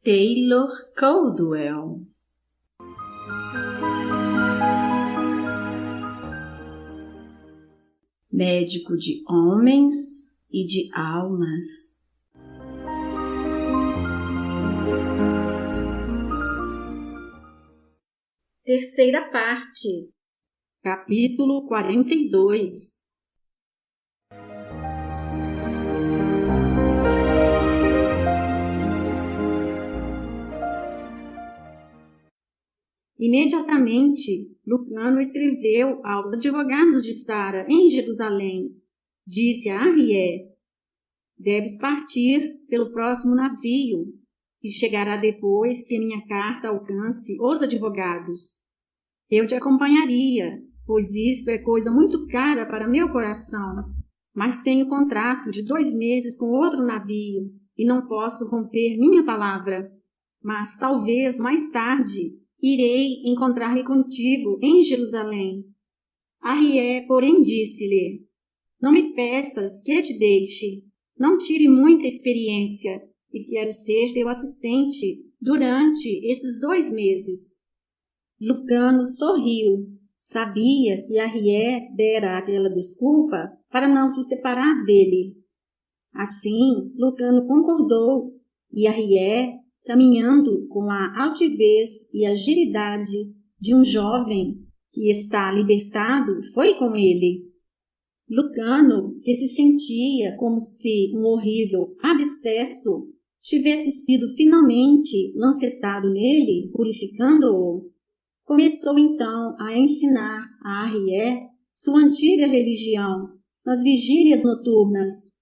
Taylor Caldwell. Médico de homens e de almas. Terceira parte. Capítulo 42. Imediatamente, Lucano escreveu aos advogados de Sara em Jerusalém. Disse a Arrié: deves partir pelo próximo navio, que chegará depois que minha carta alcance os advogados. Eu te acompanharia, pois isto é coisa muito cara para meu coração, mas tenho contrato de 2 meses com outro navio e não posso romper minha palavra. Mas talvez mais tarde irei encontrar-me contigo em Jerusalém. Arrié, porém, disse-lhe: não me peças que te deixe. Não tive muita experiência e quero ser teu assistente durante esses 2 meses. Lucano sorriu. Sabia que Arrié dera aquela desculpa para não se separar dele. Assim, Lucano concordou e Arrié, caminhando com a altivez e agilidade de um jovem que está libertado, foi com ele. Lucano, que se sentia como se um horrível abscesso tivesse sido finalmente lancetado nele, purificando-o, começou então a ensinar a Arrié sua antiga religião nas vigílias noturnas.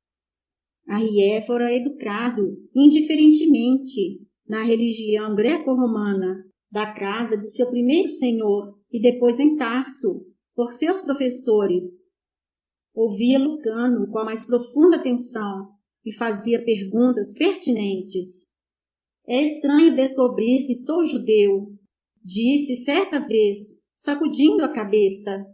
Arrié fora educado indiferentemente na religião greco-romana da casa de seu primeiro senhor e depois em Tarso, por seus professores. Ouvia Lucano com a mais profunda atenção e fazia perguntas pertinentes. É estranho descobrir que sou judeu, disse certa vez, sacudindo a cabeça.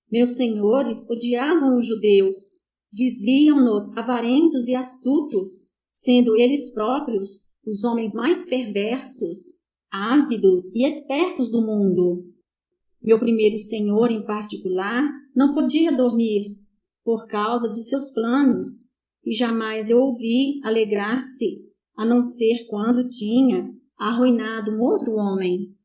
Meus senhores odiavam os judeus. Diziam-nos avarentos e astutos, sendo eles próprios os homens mais perversos, ávidos e espertos do mundo. Meu primeiro senhor, em particular, não podia dormir por causa de seus planos, e jamais eu ouvi alegrar-se, a não ser quando tinha arruinado um outro homem.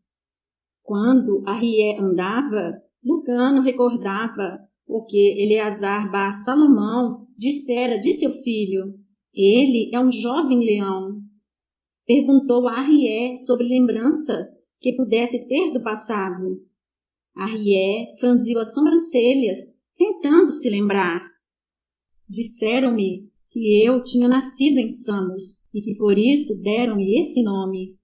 Quando Arrié andava, Lucano recordava o que Eleazar bar Salomão dissera de seu filho: ele é um jovem leão. Perguntou a Arrié sobre lembranças que pudesse ter do passado. Arrié franziu as sobrancelhas, tentando se lembrar. Disseram-me que eu tinha nascido em Samos e que por isso deram-me esse nome.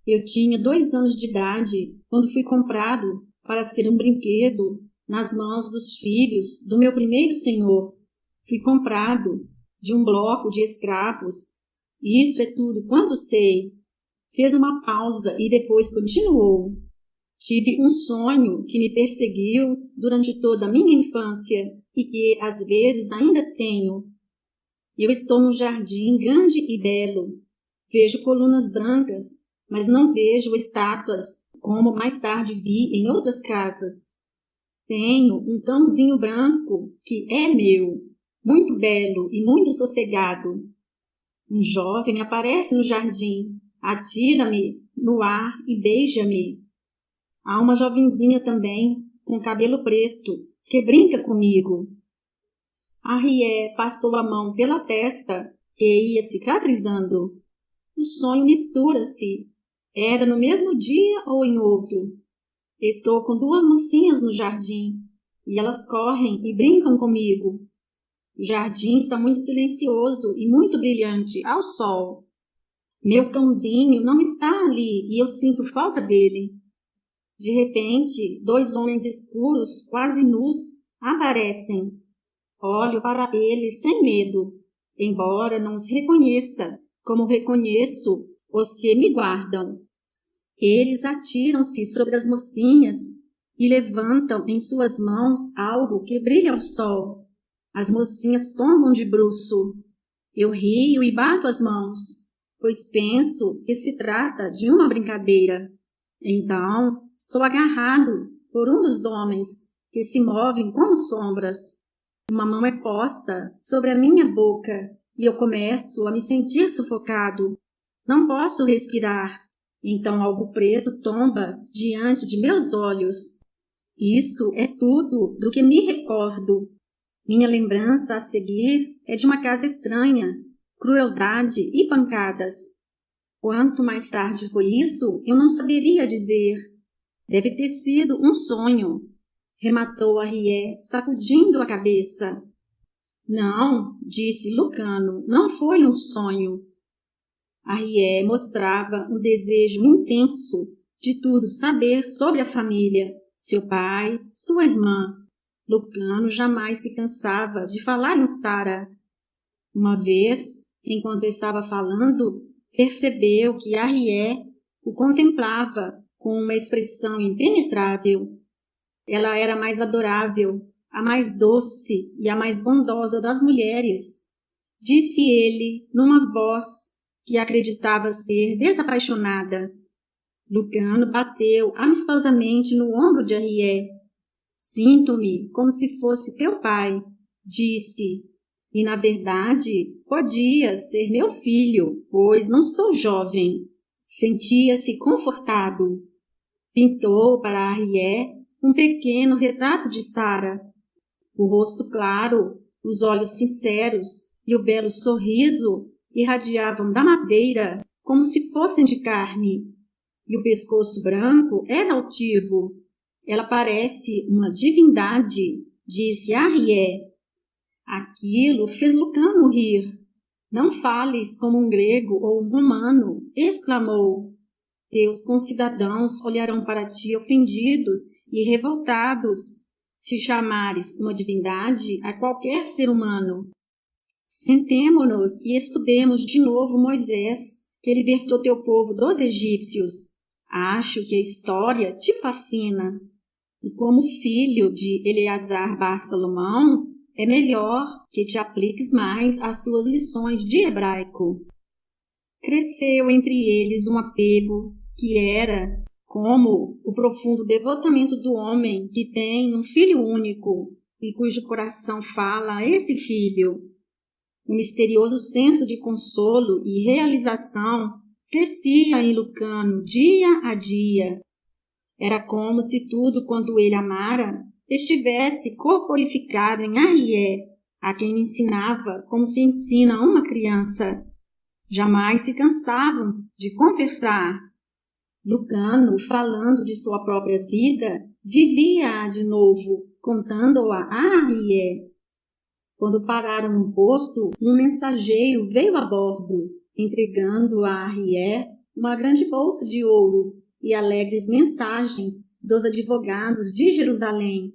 Eu tinha 2 anos de idade quando fui comprado para ser um brinquedo nas mãos dos filhos do meu primeiro senhor. Fui comprado de um bloco de escravos. Isso é tudo quanto sei. Fez uma pausa e depois continuou. Tive um sonho que me perseguiu durante toda a minha infância e que às vezes ainda tenho. Eu estou num jardim grande e belo. Vejo colunas brancas, mas não vejo estátuas como mais tarde vi em outras casas. Tenho um cãozinho branco que é meu, muito belo e muito sossegado. Um jovem aparece no jardim, atira-me no ar e beija-me. Há uma jovenzinha também, com cabelo preto, que brinca comigo. Arrié passou a mão pela testa e ia cicatrizando. O sonho mistura-se. Era no mesmo dia ou em outro? Estou com 2 mocinhas no jardim, e elas correm e brincam comigo. O jardim está muito silencioso e muito brilhante ao sol. Meu cãozinho não está ali e eu sinto falta dele. De repente, 2 homens escuros, quase nus, aparecem. Olho para eles sem medo, embora não os reconheça, como reconheço os que me guardam. Eles atiram-se sobre as mocinhas e levantam em suas mãos algo que brilha ao sol. As mocinhas tombam de bruço. Eu rio e bato as mãos, pois penso que se trata de uma brincadeira. Então, sou agarrado por um dos homens que se movem como sombras. Uma mão é posta sobre a minha boca e eu começo a me sentir sufocado. Não posso respirar. Então algo preto tomba diante de meus olhos. Isso é tudo do que me recordo. Minha lembrança a seguir é de uma casa estranha, crueldade e pancadas. Quanto mais tarde foi isso, eu não saberia dizer. Deve ter sido um sonho, rematou Henriette, sacudindo a cabeça. Não, disse Lucano, não foi um sonho. Henriette mostrava um desejo intenso de tudo saber sobre a família, seu pai, sua irmã. Lucano jamais se cansava de falar em Sara. Uma vez, enquanto estava falando, percebeu que Henriette o contemplava com uma expressão impenetrável. Ela era a mais adorável, a mais doce e a mais bondosa das mulheres, disse ele numa voz que acreditava ser desapaixonada. Lucano bateu amistosamente no ombro de Henriette. Sinto-me como se fosse teu pai, disse, e na verdade podia ser meu filho, pois não sou jovem. Sentia-se confortado. Pintou para Henriette um pequeno retrato de Sara. O rosto claro, os olhos sinceros e o belo sorriso irradiavam da madeira como se fossem de carne. E o pescoço branco era altivo. Ela parece uma divindade, disse Henriette. Aquilo fez Lucano rir. Não fales como um grego ou um romano, exclamou. Teus concidadãos olharão para ti ofendidos e revoltados, se chamares uma divindade a qualquer ser humano. Sentemo-nos e estudemos de novo Moisés, que libertou teu povo dos egípcios. Acho que a história te fascina. E como filho de Eleazar bar Salomão, é melhor que te apliques mais às tuas lições de hebraico. Cresceu entre eles um apego que era como o profundo devotamento do homem que tem um filho único e cujo coração fala a esse filho. Um misterioso senso de consolo e realização crescia em Lucano dia a dia. Era como se tudo quanto ele amara estivesse corporificado em Henriette, a quem ensinava como se ensina a uma criança. Jamais se cansavam de conversar. Lucano, falando de sua própria vida, vivia-a de novo, contando-a a Henriette. Quando pararam no porto, um mensageiro veio a bordo, entregando a Henriette uma grande bolsa de ouro e alegres mensagens dos advogados de Jerusalém.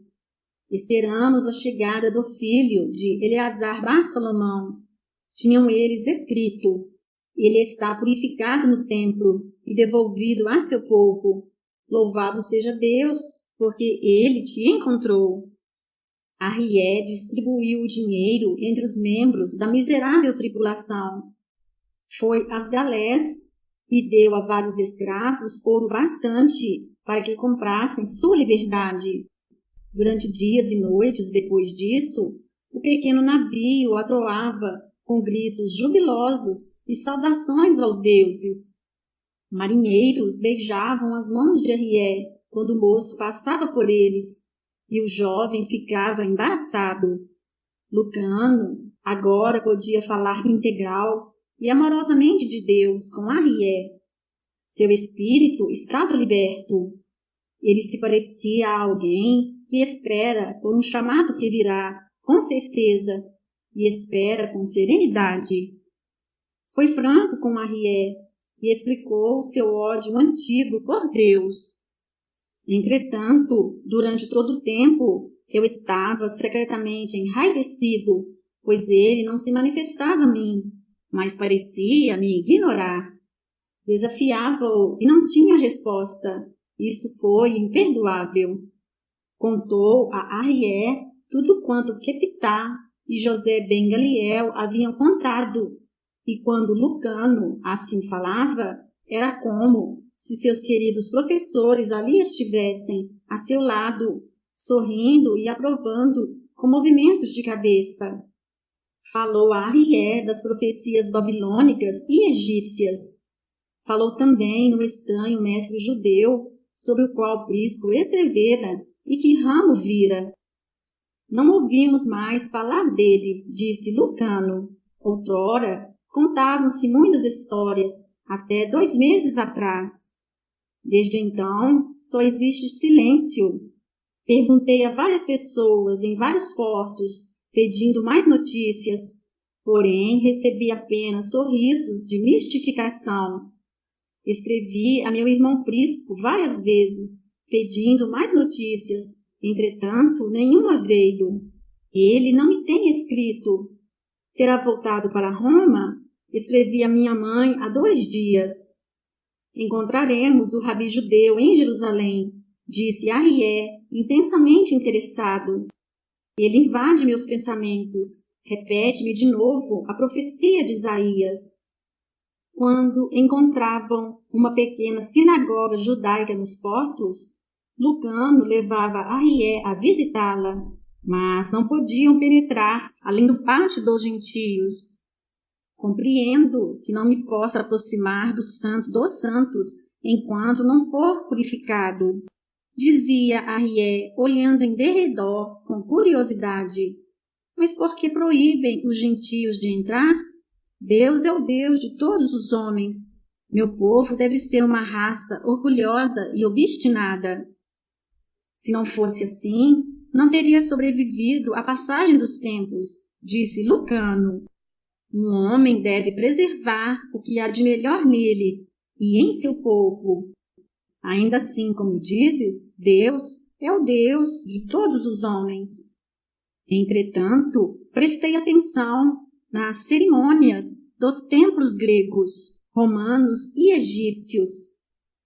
Esperamos a chegada do filho de Eleazar bar Salomão. Tinham eles escrito: ele está purificado no templo e devolvido a seu povo. Louvado seja Deus, porque ele te encontrou. Henriette distribuiu o dinheiro entre os membros da miserável tripulação. Foi às galés e deu a vários escravos ouro bastante para que comprassem sua liberdade. Durante dias e noites depois disso, o pequeno navio atroava com gritos jubilosos e saudações aos deuses. Marinheiros beijavam as mãos de Henriette quando o moço passava por eles, e o jovem ficava embaraçado. Lucano agora podia falar integral e amorosamente de Deus com Henriette. Seu espírito estava liberto. Ele se parecia a alguém que espera por um chamado que virá, com certeza, e espera com serenidade. Foi franco com Henriette e explicou seu ódio antigo por Deus. Entretanto, durante todo o tempo, eu estava secretamente enraivecido, pois ele não se manifestava a mim, mas parecia me ignorar. Desafiava-o e não tinha resposta. Isso foi imperdoável. Contou a Henriette tudo quanto Quepitá e José ben Galiel haviam contado, E quando Lucano assim falava, era como se seus queridos professores ali estivessem a seu lado, sorrindo e aprovando com movimentos de cabeça. Falou a Arrié das profecias babilônicas e egípcias. Falou também no estranho mestre judeu, sobre o qual Prisco escrevera e que Ramo vira. Não ouvimos mais falar dele, disse Lucano. Outrora, contavam-se muitas histórias, até 2 meses atrás. Desde então, só existe silêncio. Perguntei a várias pessoas em vários portos, pedindo mais notícias, porém recebi apenas sorrisos de mistificação. Escrevi a meu irmão Prisco várias vezes, pedindo mais notícias, entretanto nenhuma veio. Ele não me tem escrito. Terá voltado para Roma? Escrevi a minha mãe há 2 dias. Encontraremos o rabi judeu em Jerusalém, disse Arrié, intensamente interessado. Ele invade meus pensamentos, repete-me de novo a profecia de Isaías. Quando encontravam uma pequena sinagoga judaica nos portos, Lucano levava Arrié a visitá-la, mas não podiam penetrar além do pátio dos gentios. Compreendo que não me possa aproximar do Santo dos Santos enquanto não for purificado, dizia Arrié, olhando em derredor com curiosidade. Mas por que proíbem os gentios de entrar? Deus é o Deus de todos os homens. Meu povo deve ser uma raça orgulhosa e obstinada. Se não fosse assim, não teria sobrevivido à passagem dos tempos, disse Lucano. Um homem deve preservar o que há de melhor nele e em seu povo. Ainda assim, como dizes, Deus é o Deus de todos os homens. Entretanto, prestei atenção nas cerimônias dos templos gregos, romanos e egípcios.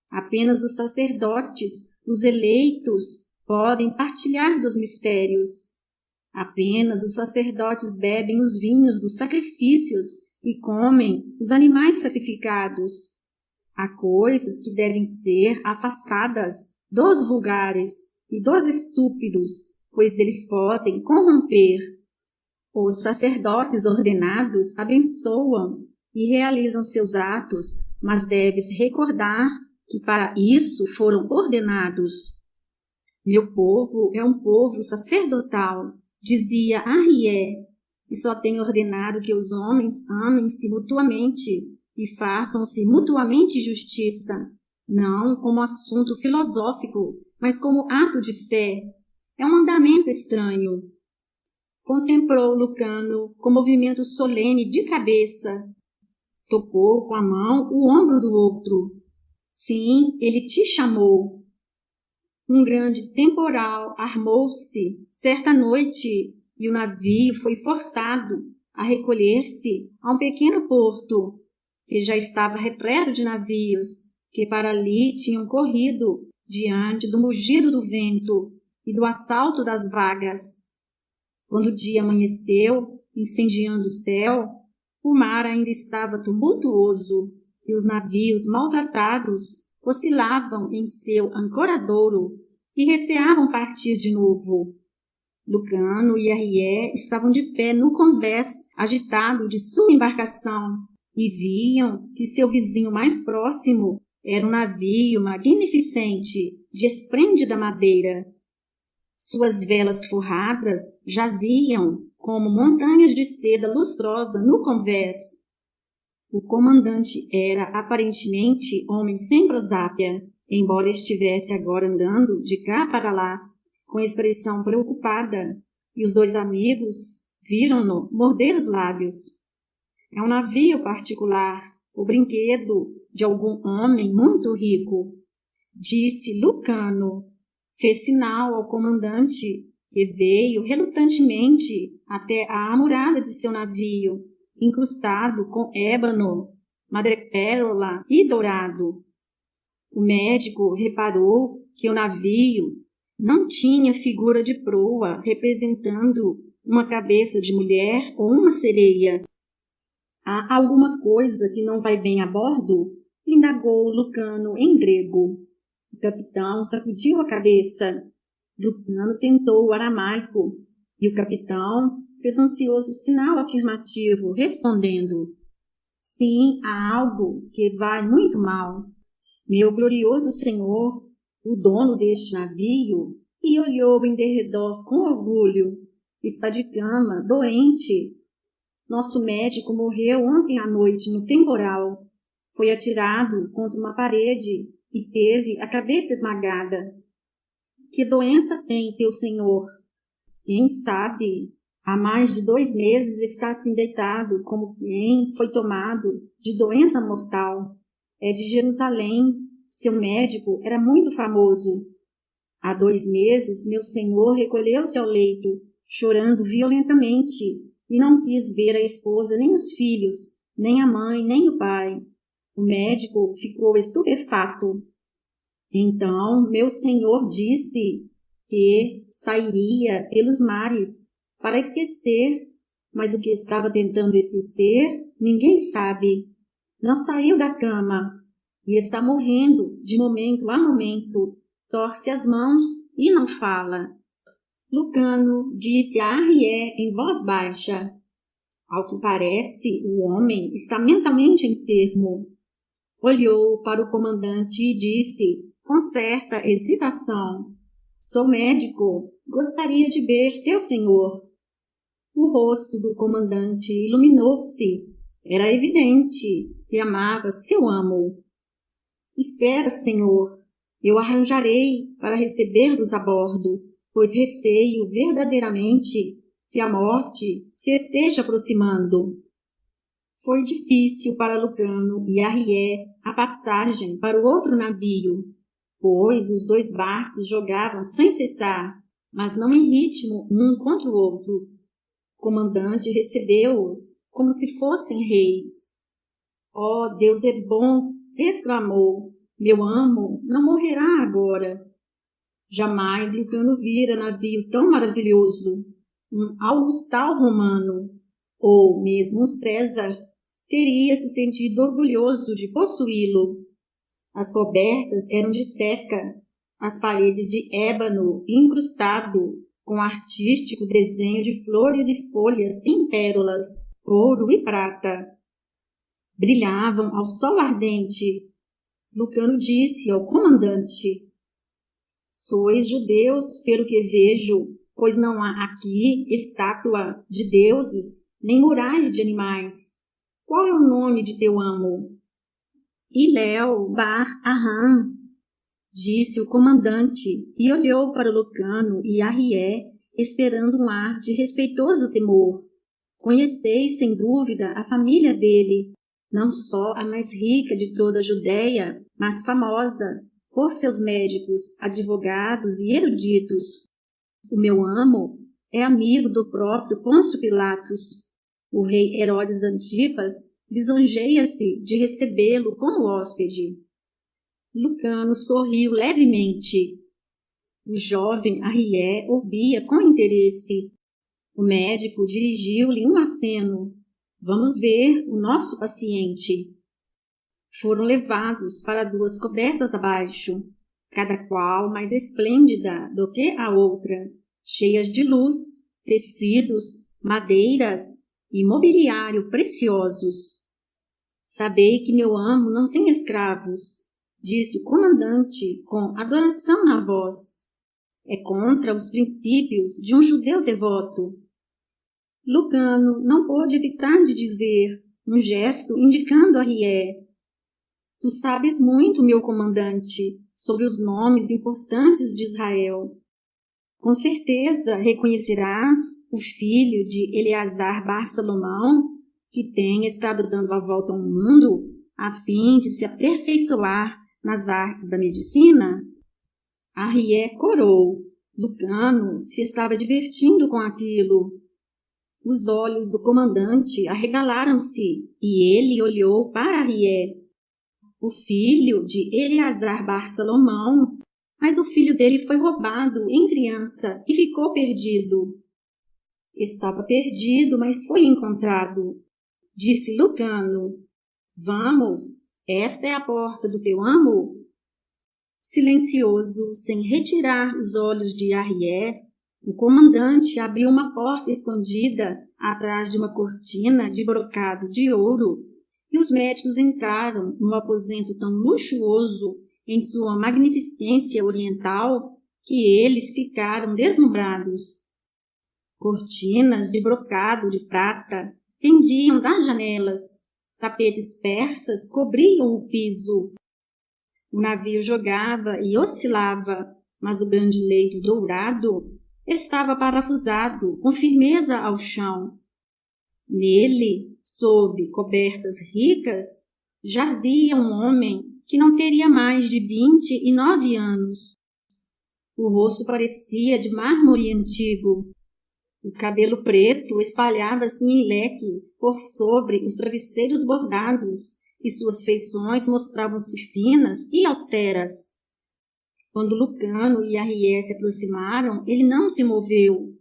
Apenas os sacerdotes, os eleitos, podem partilhar dos mistérios. Apenas os sacerdotes bebem os vinhos dos sacrifícios e comem os animais sacrificados. Há coisas que devem ser afastadas dos vulgares e dos estúpidos, pois eles podem corromper. Os sacerdotes ordenados abençoam e realizam seus atos, mas deve-se recordar que para isso foram ordenados. Meu povo é um povo sacerdotal, dizia Arrié, e só tem ordenado que os homens amem-se mutuamente e façam-se mutuamente justiça, não como assunto filosófico, mas como ato de fé. É um mandamento estranho. Contemplou Lucano com movimento solene de cabeça. Tocou com a mão o ombro do outro. Sim, ele te chamou. Um grande temporal armou-se certa noite e o navio foi forçado a recolher-se a um pequeno porto, que já estava repleto de navios, que para ali tinham corrido diante do mugido do vento e do assalto das vagas. Quando o dia amanheceu, incendiando o céu, o mar ainda estava tumultuoso e os navios maltratados oscilavam em seu ancoradouro e receavam partir de novo. Lucano e Arrié estavam de pé no convés agitado de sua embarcação e viam que seu vizinho mais próximo era um navio magnificente de esplêndida madeira. Suas velas forradas jaziam como montanhas de seda lustrosa no convés. O comandante era aparentemente homem sem prosápia, embora estivesse agora andando de cá para lá, com expressão preocupada, e os 2 amigos viram-no morder os lábios. É um navio particular, o brinquedo de algum homem muito rico, disse Lucano. Fez sinal ao comandante, que veio relutantemente até a amurada de seu navio, incrustado com ébano, madrepérola e dourado. O médico reparou que o navio não tinha figura de proa representando uma cabeça de mulher ou uma sereia. Há alguma coisa que não vai bem a bordo? Indagou Lucano em grego. O capitão sacudiu a cabeça. Lucano tentou o aramaico, e o capitão fez ansioso sinal afirmativo, respondendo: sim, há algo que vai muito mal. Meu glorioso senhor, o dono deste navio, e olhou em derredor com orgulho, está de cama, doente. Nosso médico morreu ontem à noite no temporal. Foi atirado contra uma parede e teve a cabeça esmagada. Que doença tem teu senhor? Quem sabe? Há mais de 2 meses está assim deitado, como quem foi tomado de doença mortal. É de Jerusalém. Seu médico era muito famoso. Há 2 meses, meu senhor recolheu-se ao leito, chorando violentamente, e não quis ver a esposa, nem os filhos, nem a mãe, nem o pai. O médico ficou estupefato. Então, meu senhor disse que sairia pelos mares para esquecer, mas o que estava tentando esquecer, ninguém sabe. Não saiu da cama e está morrendo de momento a momento. Torce as mãos e não fala. Lucano disse a Arrié em voz baixa: ao que parece, o homem está mentalmente enfermo. Olhou para o comandante e disse, com certa hesitação: sou médico, gostaria de ver teu senhor. O rosto do comandante iluminou-se. Era evidente que amava seu amo. Espera, senhor, eu arranjarei para receber-vos a bordo, pois receio verdadeiramente que a morte se esteja aproximando. Foi difícil para Lucano e Arrié a passagem para o outro navio, pois os 2 barcos jogavam sem cessar, mas não em ritmo um contra o outro. O comandante recebeu-os como se fossem reis. Oh, Deus é bom! Exclamou. Meu amo não morrerá agora. Jamais Lucano vira navio tão maravilhoso. Um augustal romano, ou mesmo um César, teria se sentido orgulhoso de possuí-lo. As cobertas eram de teca, as paredes de ébano incrustado com artístico desenho de flores e folhas em pérolas, ouro e prata. Brilhavam ao sol ardente. Lucano disse ao comandante: sois judeus, pelo que vejo, pois não há aqui estátua de deuses, nem murais de animais. Qual é o nome de teu amo? Hilel Bar Arram, disse o comandante, e olhou para Lucano e Arrié, esperando um ar de respeitoso temor. Conheceis, sem dúvida, a família dele, não só a mais rica de toda a Judéia, mas famosa por seus médicos, advogados e eruditos. O meu amo é amigo do próprio Pôncio Pilatos. O rei Herodes Antipas lisonjeia-se de recebê-lo como hóspede. Lucano sorriu levemente. O jovem Arrié ouvia com interesse. O médico dirigiu-lhe um aceno. Vamos ver o nosso paciente. Foram levados para 2 cobertas abaixo, cada qual mais esplêndida do que a outra, cheias de luz, tecidos, madeiras e mobiliário preciosos. Sabei que meu amo não tem escravos, disse o comandante com adoração na voz. É contra os princípios de um judeu devoto. Lucano não pôde evitar de dizer, um gesto indicando Arrié: tu sabes muito, meu comandante, sobre os nomes importantes de Israel. Com certeza reconhecerás o filho de Eleazar Bar Salomão, que tem estado dando a volta ao mundo a fim de se aperfeiçoar nas artes da medicina? Arrié corou. Lucano se estava divertindo com aquilo. Os olhos do comandante arregalaram-se e ele olhou para Arrié. O filho de Eleazar Bar Salomão, mas o filho dele foi roubado em criança e ficou perdido. Estava perdido, mas foi encontrado. Disse Lucano: Vamos, esta é a porta do teu amo? Silencioso, sem retirar os olhos de Arrié, o comandante abriu uma porta escondida atrás de uma cortina de brocado de ouro, e os médicos entraram num aposento tão luxuoso em sua magnificência oriental que eles ficaram deslumbrados. Cortinas de brocado de prata pendiam das janelas, tapetes persas cobriam o piso. O navio jogava e oscilava, mas o grande leito dourado estava parafusado com firmeza ao chão. Nele, sob cobertas ricas, jazia um homem que não teria mais de 29 anos. O rosto parecia de mármore antigo. O cabelo preto espalhava-se em leque por sobre os travesseiros bordados, e suas feições mostravam-se finas e austeras. Quando Lucano e Arrié se aproximaram, ele não se moveu.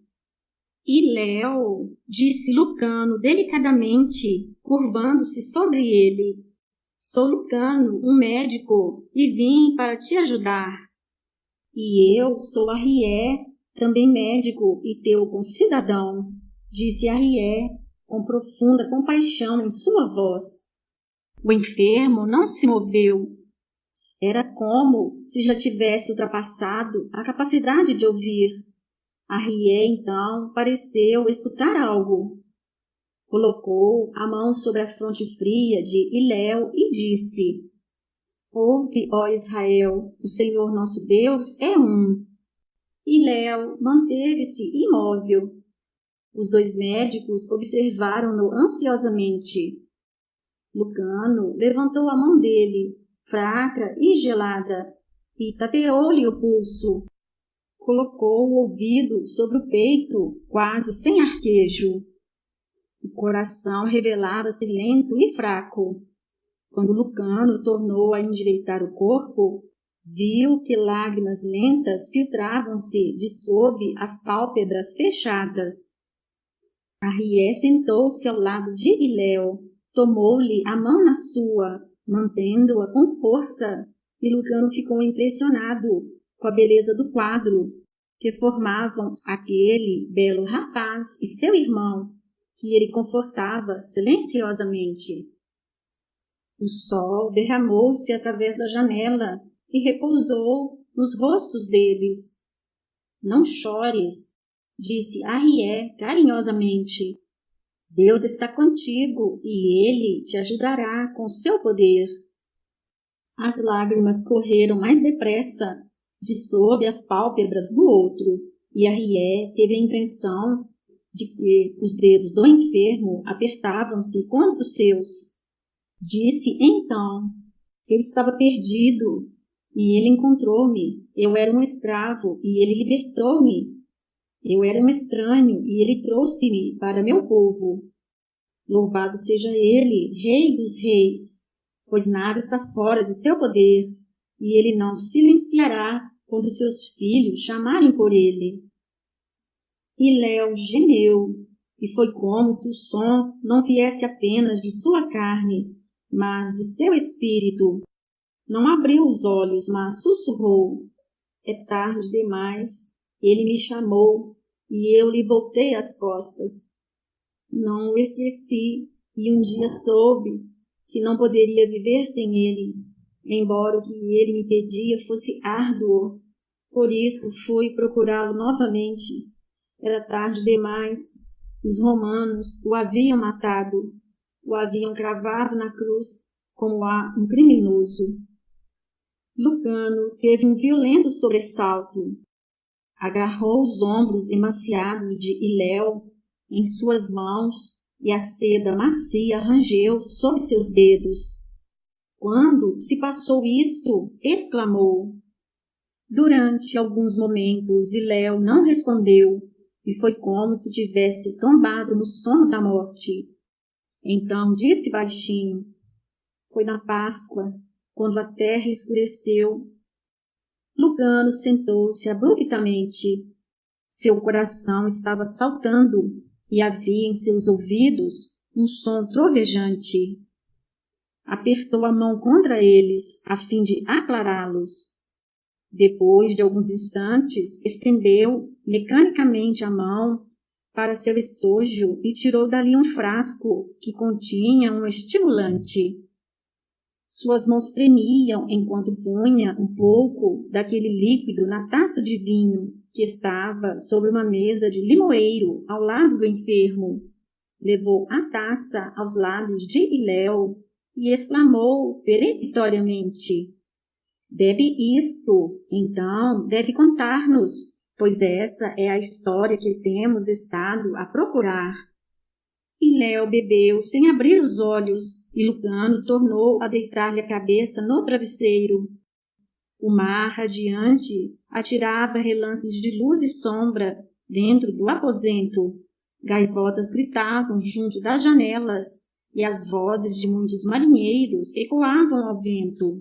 Léo, disse Lucano delicadamente, curvando-se sobre ele. Sou Lucano, um médico, e vim para te ajudar. E eu sou Arrié, também médico e teu concidadão, disse Arrié, com profunda compaixão em sua voz. O enfermo não se moveu. Era como se já tivesse ultrapassado a capacidade de ouvir. Arrié, então, pareceu escutar algo. Colocou a mão sobre a fronte fria de Léo e disse: Ouve, ó Israel, o Senhor nosso Deus é um. Léo manteve-se imóvel. Os dois médicos observaram-no ansiosamente. Lucano levantou a mão dele, fraca e gelada, e tateou-lhe o pulso. Colocou o ouvido sobre o peito, quase sem arquejo. O coração revelava-se lento e fraco. Quando Lucano tornou a endireitar o corpo, viu que lágrimas lentas filtravam-se de sob as pálpebras fechadas. Arrié sentou-se ao lado de Léo, tomou-lhe a mão na sua, mantendo-a com força, e Lucano ficou impressionado com a beleza do quadro que formavam aquele belo rapaz e seu irmão, que ele confortava silenciosamente. O sol derramou-se através da janela e repousou nos rostos deles. Não chores, disse Arrié carinhosamente. Deus está contigo e Ele te ajudará com seu poder. As lágrimas correram mais depressa de sob as pálpebras do outro, e Arrié teve a impressão de que os dedos do enfermo apertavam-se contra os seus. Disse então: Eu estava perdido, e ele encontrou-me. Eu era um escravo, e ele libertou-me. Eu era um estranho, e ele trouxe-me para meu povo. Louvado seja ele, Rei dos reis, pois nada está fora de seu poder, e ele não silenciará quando seus filhos chamarem por ele. Léo gemeu, e foi como se o som não viesse apenas de sua carne, mas de seu espírito. Não abriu os olhos, mas sussurrou: É tarde demais. Ele me chamou, e eu lhe voltei as costas. Não o esqueci, e um dia soube que não poderia viver sem ele, embora o que ele me pedia fosse árduo. Por isso fui procurá-lo novamente. Era tarde demais. Os romanos o haviam matado, o haviam cravado na cruz como a um criminoso. Lucano teve um violento sobressalto. Agarrou os ombros emaciados de Léo em suas mãos e a seda macia rangeu sob seus dedos. Quando se passou isto, exclamou. Durante alguns momentos, Léo não respondeu, e foi como se tivesse tombado no sono da morte. Então disse baixinho: Foi na Páscoa, quando a terra escureceu. Lucano sentou-se abruptamente. Seu coração estava saltando, e havia em seus ouvidos um som trovejante. Apertou a mão contra eles, a fim de aclará-los. Depois de alguns instantes, estendeu mecanicamente a mão para seu estojo e tirou dali um frasco que continha um estimulante. Suas mãos tremiam enquanto punha um pouco daquele líquido na taça de vinho que estava sobre uma mesa de limoeiro ao lado do enfermo. Levou a taça aos lábios de Iléu e exclamou peremptoriamente: Bebe isto, então deve contar-nos, pois essa é a história que temos estado a procurar. Iléu bebeu sem abrir os olhos, e Lucano tornou a deitar-lhe a cabeça no travesseiro. O mar radiante atirava relances de luz e sombra dentro do aposento. Gaivotas gritavam junto das janelas, e as vozes de muitos marinheiros ecoavam ao vento.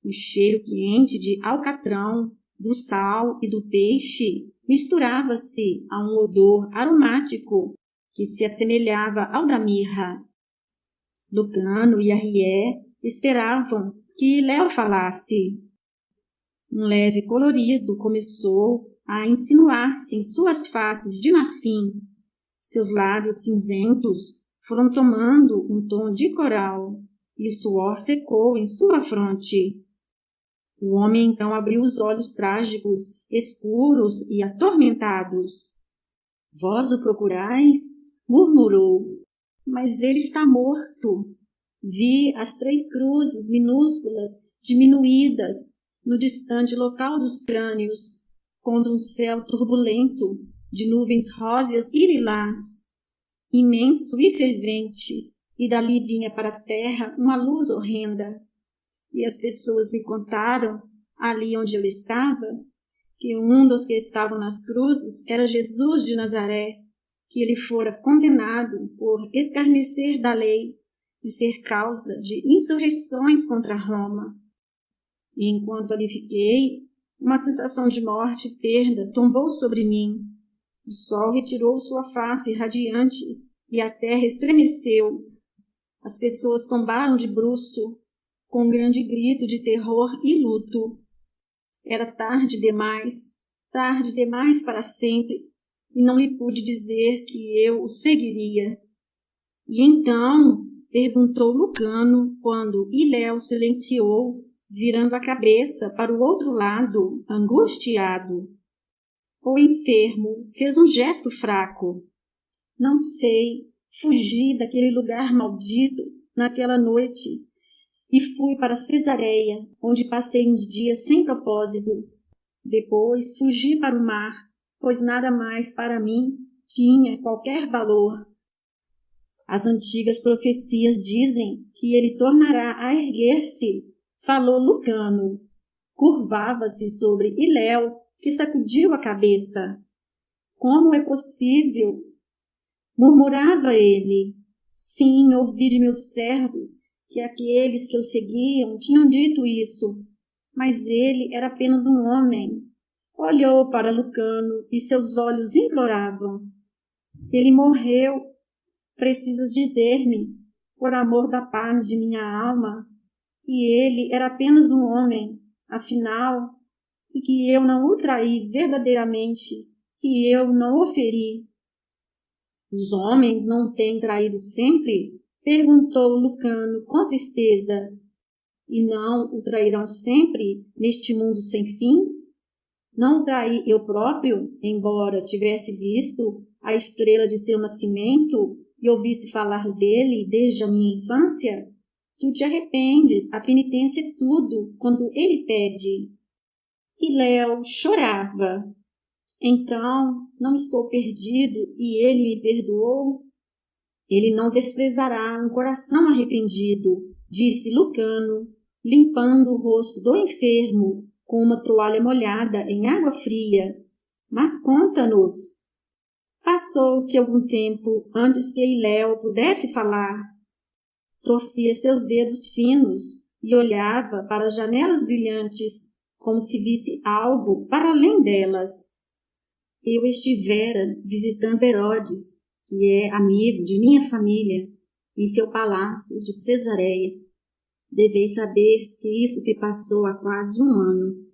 O cheiro quente de alcatrão, do sal e do peixe misturava-se a um odor aromático que se assemelhava ao da mirra. Lucano e Arrié esperavam que Iléu falasse. Um leve colorido começou a insinuar-se em suas faces de marfim. Seus lábios cinzentos foram tomando um tom de coral, e o suor secou em sua fronte. O homem então abriu os olhos trágicos, escuros e atormentados. Vós o procurais? Murmurou. Mas ele está morto. Vi as 3 cruzes minúsculas, diminuídas, no distante local dos crânios, contra um céu turbulento, de nuvens róseas e lilás, imenso e fervente, e dali vinha para a terra uma luz horrenda. E as pessoas me contaram, ali onde eu estava, que um dos que estavam nas cruzes era Jesus de Nazaré, que ele fora condenado por escarnecer da lei e ser causa de insurreições contra Roma. E enquanto ali fiquei, uma sensação de morte e perda tombou sobre mim. O sol retirou sua face radiante e a terra estremeceu. As pessoas tombaram de bruço, com um grande grito de terror e luto. Era tarde demais para sempre, e não lhe pude dizer que eu o seguiria. E então, perguntou Lucano, quando Iléu silenciou, virando a cabeça para o outro lado, angustiado. O enfermo fez um gesto fraco. Não sei, fugi daquele lugar maldito naquela noite e fui para Cesareia, onde passei uns dias sem propósito. Depois fugi para o mar, pois nada mais para mim tinha qualquer valor. As antigas profecias dizem que ele tornará a erguer-se, falou Lucano. Curvava-se sobre Iléu, que sacudiu a cabeça. Como é possível? Murmurava ele. Sim, ouvi de meus servos que aqueles que o seguiam tinham dito isso, mas ele era apenas um homem. Olhou para Lucano e seus olhos imploravam. Ele morreu. Precisas dizer-me, por amor da paz de minha alma, que ele era apenas um homem, afinal, e que eu não o traí verdadeiramente, que eu não o feri. Os homens não têm traído sempre? Perguntou Lucano com tristeza. E não o trairão sempre neste mundo sem fim? Não o traí eu próprio, embora tivesse visto a estrela de seu nascimento e ouvisse falar dele desde a minha infância? Tu te arrependes, a penitência é tudo quando ele pede. Iléu chorava. Então, não estou perdido e ele me perdoou? Ele não desprezará um coração arrependido, disse Lucano, limpando o rosto do enfermo com uma toalha molhada em água fria. Mas conta-nos. Passou-se algum tempo antes que Iléu pudesse falar. Torcia seus dedos finos e olhava para as janelas brilhantes, como se visse algo para além delas. Eu estivera visitando Herodes, que é amigo de minha família, em seu palácio de Cesareia. Deveis saber que isso se passou há quase 1 ano.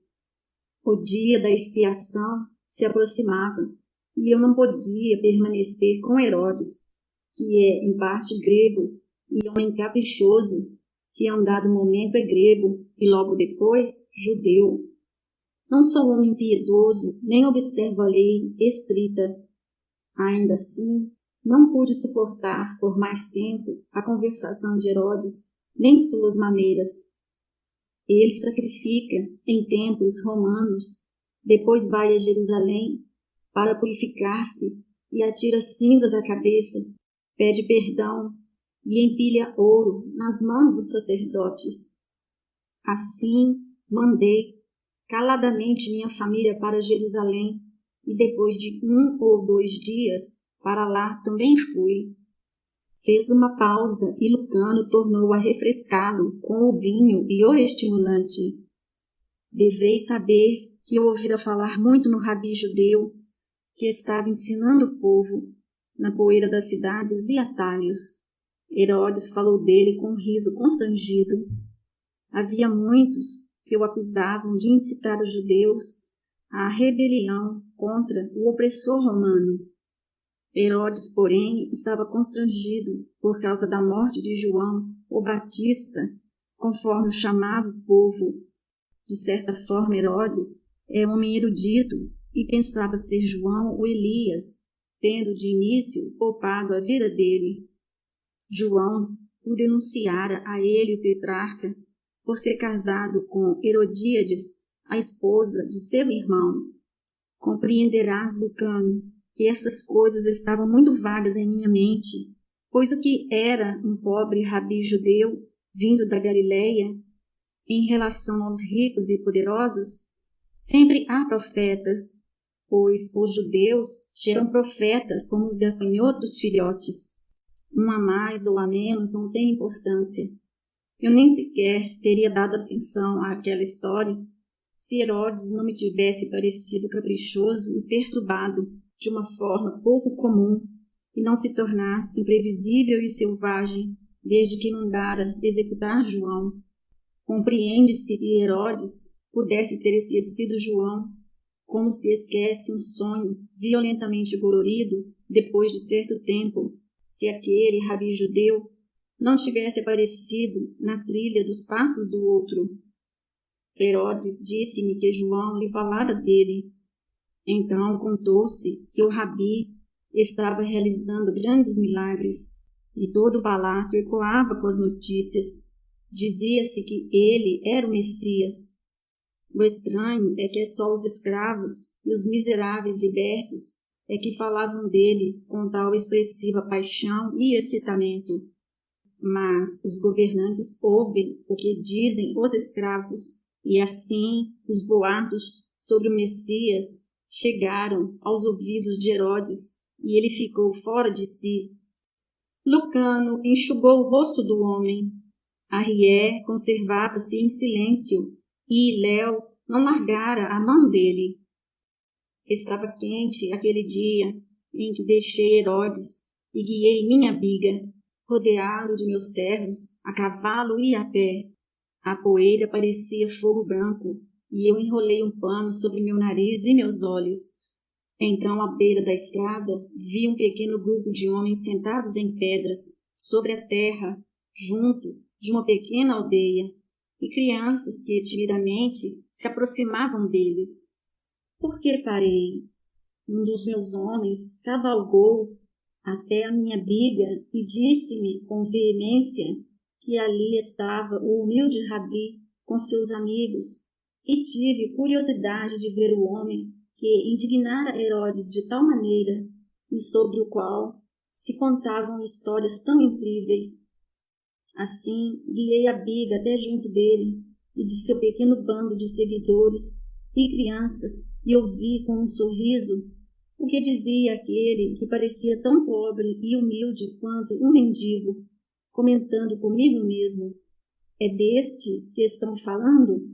O dia da expiação se aproximava, e eu não podia permanecer com Herodes, que é em parte grego e homem caprichoso, que a um dado momento é grego e logo depois judeu. Não sou homem piedoso, nem observo a lei estrita. Ainda assim, não pude suportar por mais tempo a conversação de Herodes, nem suas maneiras. Ele sacrifica em templos romanos, depois vai a Jerusalém para purificar-se e atira cinzas à cabeça, pede perdão e empilha ouro nas mãos dos sacerdotes. Assim, mandei caladamente minha família para Jerusalém e depois de 1 ou 2 dias para lá também fui. Fez uma pausa e Lucano tornou a refrescá-lo com o vinho e o estimulante. Deveis saber que eu ouvira falar muito no rabi judeu, que estava ensinando o povo na poeira das cidades e atalhos. Herodes falou dele com um riso constrangido. Havia muitos que o acusavam de incitar os judeus à rebelião contra o opressor romano. Herodes, porém, estava constrangido por causa da morte de João, o Batista, conforme o chamava o povo. De certa forma, Herodes é homem erudito e pensava ser João o Elias, tendo de início poupado a vida dele. João o denunciara a ele, o tetrarca, por ser casado com Herodíades, a esposa de seu irmão. Compreenderás, Lucano, que essas coisas estavam muito vagas em minha mente, pois o que era um pobre rabi judeu vindo da Galileia, em relação aos ricos e poderosos, sempre há profetas, pois os judeus geram profetas como os gafanhotos filhotes. Um a mais ou a menos não tem importância. Eu nem sequer teria dado atenção àquela história se Herodes não me tivesse parecido caprichoso e perturbado de uma forma pouco comum e não se tornasse imprevisível e selvagem desde que mandara executar João. Compreende-se que Herodes pudesse ter esquecido João, como se esquece um sonho violentamente colorido depois de certo tempo, se aquele rabi judeu não tivesse aparecido na trilha dos passos do outro. Herodes disse-me que João lhe falara dele. Então contou-se que o rabi estava realizando grandes milagres e todo o palácio ecoava com as notícias. Dizia-se que ele era o Messias. O estranho é que só os escravos e os miseráveis libertos é que falavam dele com tal expressiva paixão e excitamento. Mas os governantes ouvem o que dizem os escravos, e assim os boatos sobre o Messias chegaram aos ouvidos de Herodes, e ele ficou fora de si. Lucano enxugou o rosto do homem. Arrié conservava-se em silêncio, e Léo não largara a mão dele. Estava quente aquele dia em que deixei Herodes e guiei minha biga, rodeado de meus servos, a cavalo e a pé. A poeira parecia fogo branco, e eu enrolei um pano sobre meu nariz e meus olhos. Então, à beira da estrada, vi um pequeno grupo de homens sentados em pedras, sobre a terra, junto de uma pequena aldeia, e crianças que timidamente se aproximavam deles. Por que parei? Um dos meus homens cavalgou até a minha biga e disse-me com veemência que ali estava o humilde rabi com seus amigos, e tive curiosidade de ver o homem que indignara Herodes de tal maneira e sobre o qual se contavam histórias tão incríveis. Assim, guiei a biga até junto dele e de seu pequeno bando de seguidores e crianças e ouvi com um sorriso o que dizia aquele que parecia tão pobre e humilde quanto um mendigo, comentando comigo mesmo: é deste que estão falando?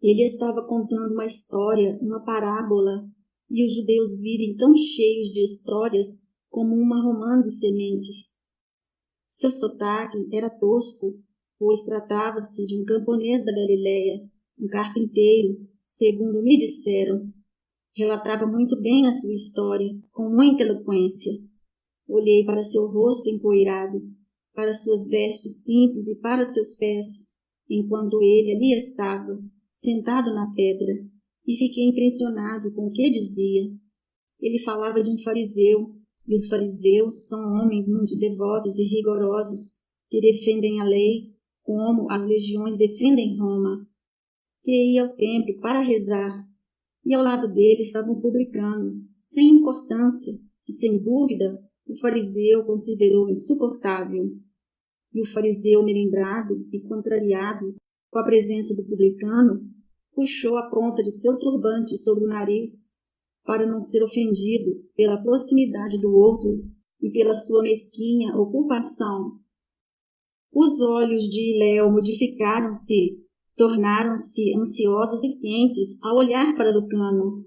Ele estava contando uma história, uma parábola, e os judeus vivem tão cheios de histórias como uma romã de sementes. Seu sotaque era tosco, pois tratava-se de um camponês da Galileia, um carpinteiro, segundo me disseram. Relatava muito bem a sua história, com muita eloquência. Olhei para seu rosto empoeirado, para suas vestes simples e para seus pés, enquanto ele ali estava, sentado na pedra, e fiquei impressionado com o que dizia. Ele falava de um fariseu, e os fariseus são homens muito devotos e rigorosos, que defendem a lei, como as legiões defendem Roma, que ia ao templo para rezar, e ao lado dele estava um publicano, sem importância, que sem dúvida o fariseu considerou insuportável. E o fariseu, melindrado e contrariado com a presença do publicano, puxou a ponta de seu turbante sobre o nariz, para não ser ofendido pela proximidade do outro e pela sua mesquinha ocupação. Os olhos de Iléu modificaram-se, tornaram-se ansiosos e quentes ao olhar para Lucano.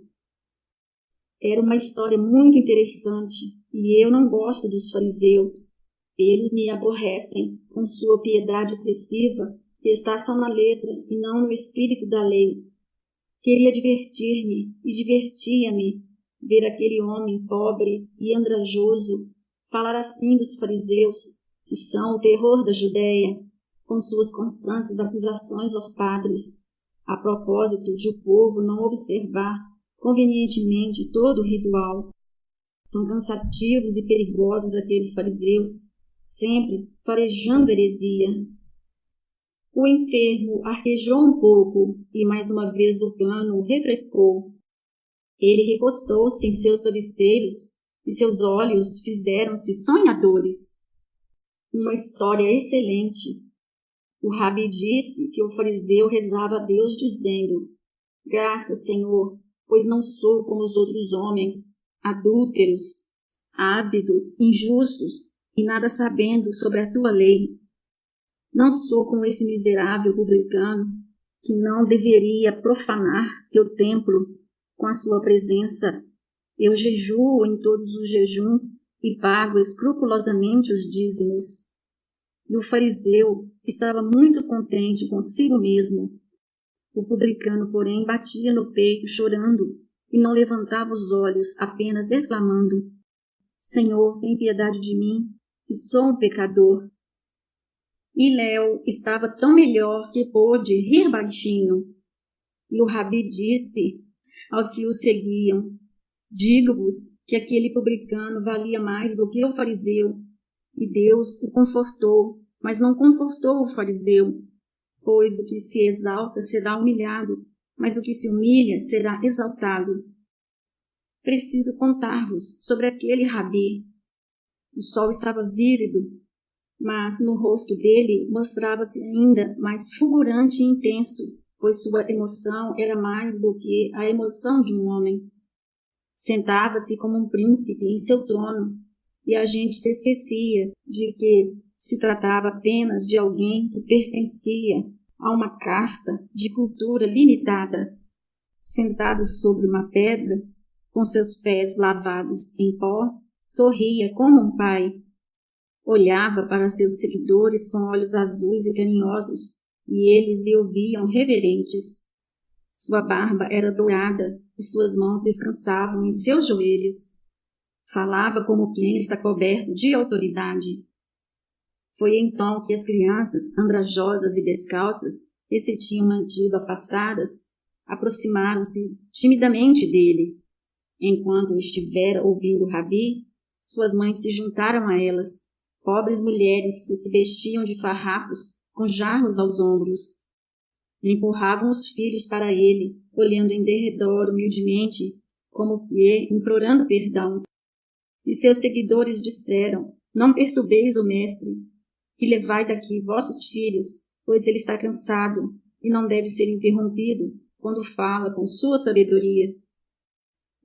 Era uma história muito interessante, e eu não gosto dos fariseus. Eles me aborrecem com sua piedade excessiva, que está só na letra e não no espírito da lei. Queria divertir-me e divertia-me ver aquele homem pobre e andrajoso falar assim dos fariseus, que são o terror da Judéia, com suas constantes acusações aos padres, a propósito de o povo não observar convenientemente todo o ritual. São cansativos e perigosos aqueles fariseus, sempre farejando heresia. O enfermo arquejou um pouco e mais uma vez Lucano o refrescou. Ele recostou-se em seus travesseiros e seus olhos fizeram-se sonhadores. Uma história excelente. O rabi disse que o fariseu rezava a Deus dizendo: Graças, Senhor, pois não sou como os outros homens, adúlteros, ávidos, injustos e nada sabendo sobre a tua lei. Não sou como esse miserável publicano, que não deveria profanar teu templo com a sua presença. Eu jejuo em todos os jejuns e pago escrupulosamente os dízimos. E o fariseu estava muito contente consigo mesmo. O publicano, porém, batia no peito, chorando, e não levantava os olhos, apenas exclamando: Senhor, tem piedade de mim, que sou um pecador. E Léo estava tão melhor que pôde rir baixinho. E o rabi disse aos que o seguiam: Digo-vos que aquele publicano valia mais do que o fariseu. E Deus o confortou, mas não confortou o fariseu. Pois o que se exalta será humilhado, mas o que se humilha será exaltado. Preciso contar-vos sobre aquele rabi. O sol estava vírido, mas no rosto dele mostrava-se ainda mais fulgurante e intenso, pois sua emoção era mais do que a emoção de um homem. Sentava-se como um príncipe em seu trono, e a gente se esquecia de que se tratava apenas de alguém que pertencia a uma casta de cultura limitada. Sentado sobre uma pedra, com seus pés lavados em pó, sorria como um pai. Olhava para seus seguidores com olhos azuis e carinhosos, e eles lhe ouviam reverentes. Sua barba era dourada e suas mãos descansavam em seus joelhos. Falava como quem está coberto de autoridade. Foi então que as crianças, andrajosas e descalças, que se tinham mantido afastadas, aproximaram-se timidamente dele. Enquanto estivera ouvindo o rabi, suas mães se juntaram a elas, pobres mulheres que se vestiam de farrapos com jarros aos ombros. Empurravam os filhos para ele, olhando em derredor humildemente, como que implorando perdão. E seus seguidores disseram: Não perturbeis o mestre, e levai daqui vossos filhos, pois ele está cansado e não deve ser interrompido quando fala com sua sabedoria.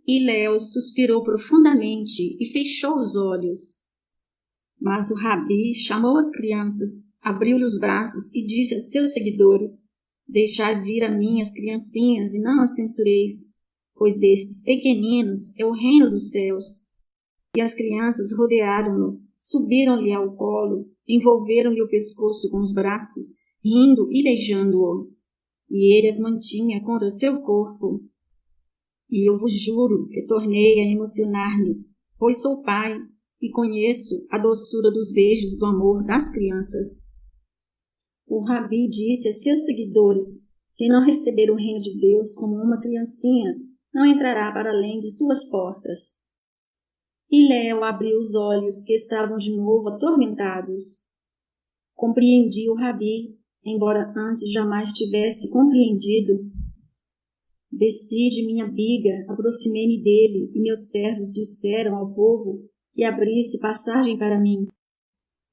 E Léo suspirou profundamente e fechou os olhos. Mas o rabi chamou as crianças, abriu-lhe os braços e disse aos seus seguidores: Deixai vir a mim as criancinhas e não as censureis, pois destes pequeninos é o reino dos céus. e as crianças rodearam-no, subiram-lhe ao colo, envolveram-lhe o pescoço com os braços, rindo e beijando-o. E ele as mantinha contra seu corpo. E eu vos juro que tornei a emocionar-me, pois sou pai e conheço a doçura dos beijos do amor das crianças. O Rabi disse a seus seguidores: quem não receber o reino de Deus como uma criancinha, não entrará para além de suas portas. E Léo abriu os olhos, que estavam de novo atormentados. Compreendi o Rabi, embora antes jamais tivesse compreendido. Desci de minha biga, aproximei-me dele, e meus servos disseram ao povo que abrisse passagem para mim.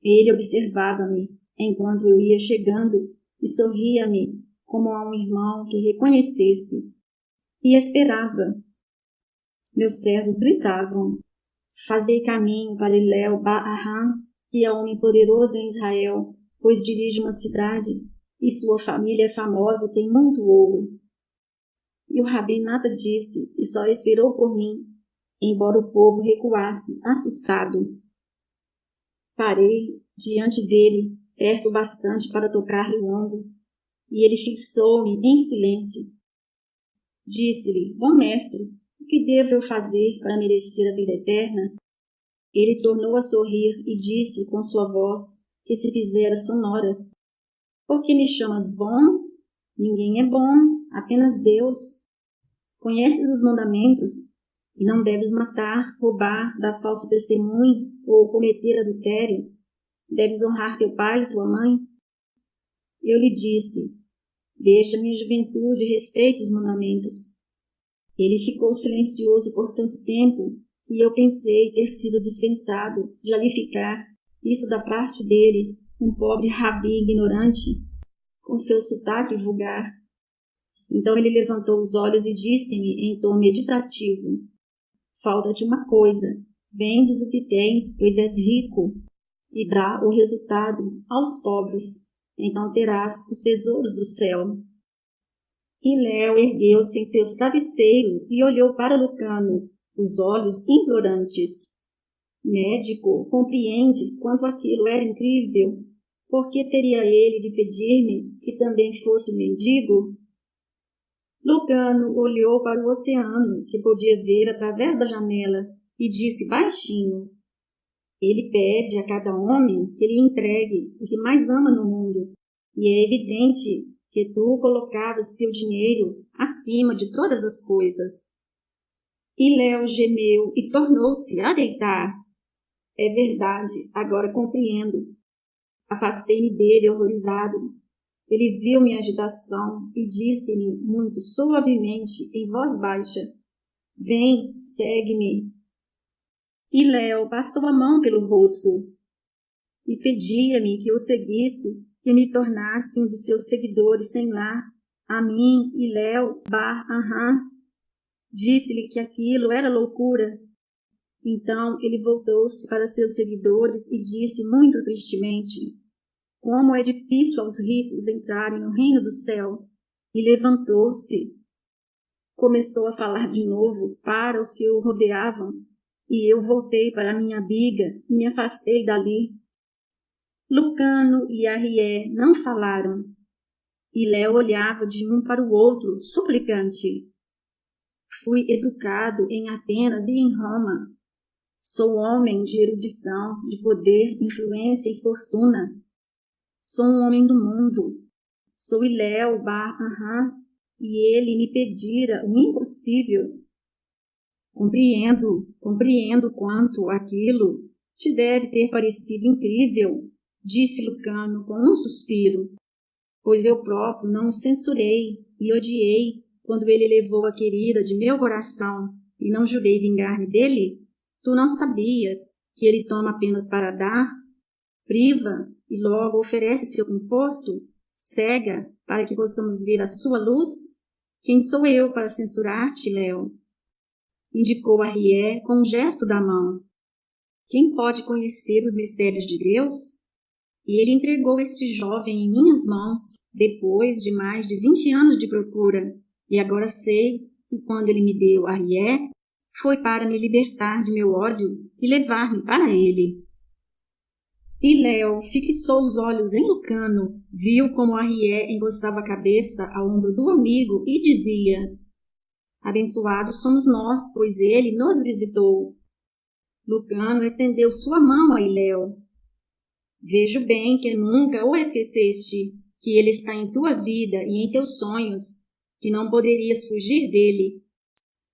Ele observava-me, enquanto eu ia chegando, e sorria-me, como a um irmão que reconhecesse, e esperava. Meus servos gritavam: fazei caminho para Eléu Ba-Arã, que é homem poderoso em Israel, pois dirige uma cidade, e sua família é famosa e tem muito ouro. E o Rabi nada disse, e só esperou por mim, embora o povo recuasse, assustado. Parei diante dele, perto bastante para tocar-lhe o ombro, e ele fixou-me em silêncio. Disse-lhe: bom mestre, o que devo eu fazer para merecer a vida eterna? Ele tornou a sorrir e disse com sua voz, que se fizera sonora: por que me chamas bom? Ninguém é bom, apenas Deus. Conheces os mandamentos? E não deves matar, roubar, dar falso testemunho ou cometer adultério. Deves honrar teu pai e tua mãe. Eu lhe disse: desde a minha juventude respeito os mandamentos. Ele ficou silencioso por tanto tempo que eu pensei ter sido dispensado de ali ficar, isso da parte dele, um pobre rabi ignorante, com seu sotaque vulgar. Então ele levantou os olhos e disse-me em tom meditativo: falta-te uma coisa, vendes o que tens, pois és rico, e dá o resultado aos pobres, então terás os tesouros do céu. E Léo ergueu-se em seus travesseiros e olhou para Lucano, os olhos implorantes. Médico, compreendes quanto aquilo era incrível? Por que teria ele de pedir-me que também fosse mendigo? Lucano olhou para o oceano, que podia ver através da janela, e disse baixinho: ele pede a cada homem que lhe entregue o que mais ama no mundo, e é evidente que tu colocavas teu dinheiro acima de todas as coisas. E Léo gemeu e tornou-se a deitar. É verdade, agora compreendo. Afastei-me dele horrorizado. Ele viu minha agitação e disse-me muito suavemente, em voz baixa: vem, segue-me. E Léo passou a mão pelo rosto e pedia-me que o seguisse, que me tornasse um de seus seguidores sem lar, a mim e Léo Ba-Arã. Disse-lhe que aquilo era loucura. Então ele voltou-se para seus seguidores e disse muito tristemente: como é difícil aos ricos entrarem no reino do céu. E levantou-se. Começou a falar de novo para os que o rodeavam, e eu voltei para minha biga e me afastei dali. Lucano e Arrié não falaram, e Léo olhava de um para o outro, suplicante. Fui educado em Atenas e em Roma. Sou homem de erudição, de poder, influência e fortuna. Sou um homem do mundo. Sou Eléu Ba-Arã, e ele me pedira o impossível. Compreendo quanto aquilo te deve ter parecido incrível, disse Lucano com um suspiro, pois eu próprio não o censurei e odiei quando ele levou a querida de meu coração e não jurei vingar-me dele. Tu não sabias que ele toma apenas para dar, priva e logo oferece seu conforto, cega para que possamos ver a sua luz? Quem sou eu para censurar-te, Léo? Indicou Arrié com um gesto da mão. Quem pode conhecer os mistérios de Deus? E ele entregou este jovem em minhas mãos, depois de mais de 20 anos de procura, e agora sei que quando ele me deu Arrié, foi para me libertar de meu ódio e levar-me para ele. E Léo fixou os olhos em Lucano, viu como Arrié encostava a cabeça ao ombro do amigo e dizia: abençoados somos nós, pois ele nos visitou. Lucano estendeu sua mão a Iléu. Vejo bem que nunca o esqueceste, que ele está em tua vida e em teus sonhos, que não poderias fugir dele.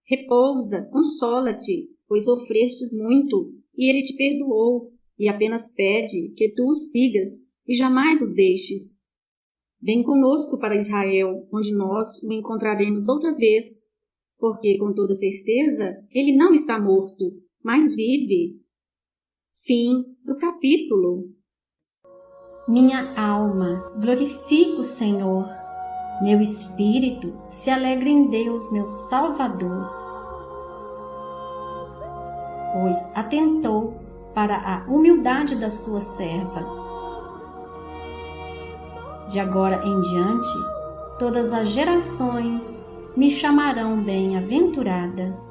Repousa, consola-te, pois sofrestes muito, e ele te perdoou, e apenas pede que tu o sigas e jamais o deixes. Vem conosco para Israel, onde nós o encontraremos outra vez, porque, com toda certeza, ele não está morto, mas vive. Fim do capítulo. Minha alma glorifica o Senhor. Meu espírito se alegra em Deus, meu Salvador, pois atentou para a humildade da sua serva. De agora em diante, todas as gerações me chamarão bem-aventurada.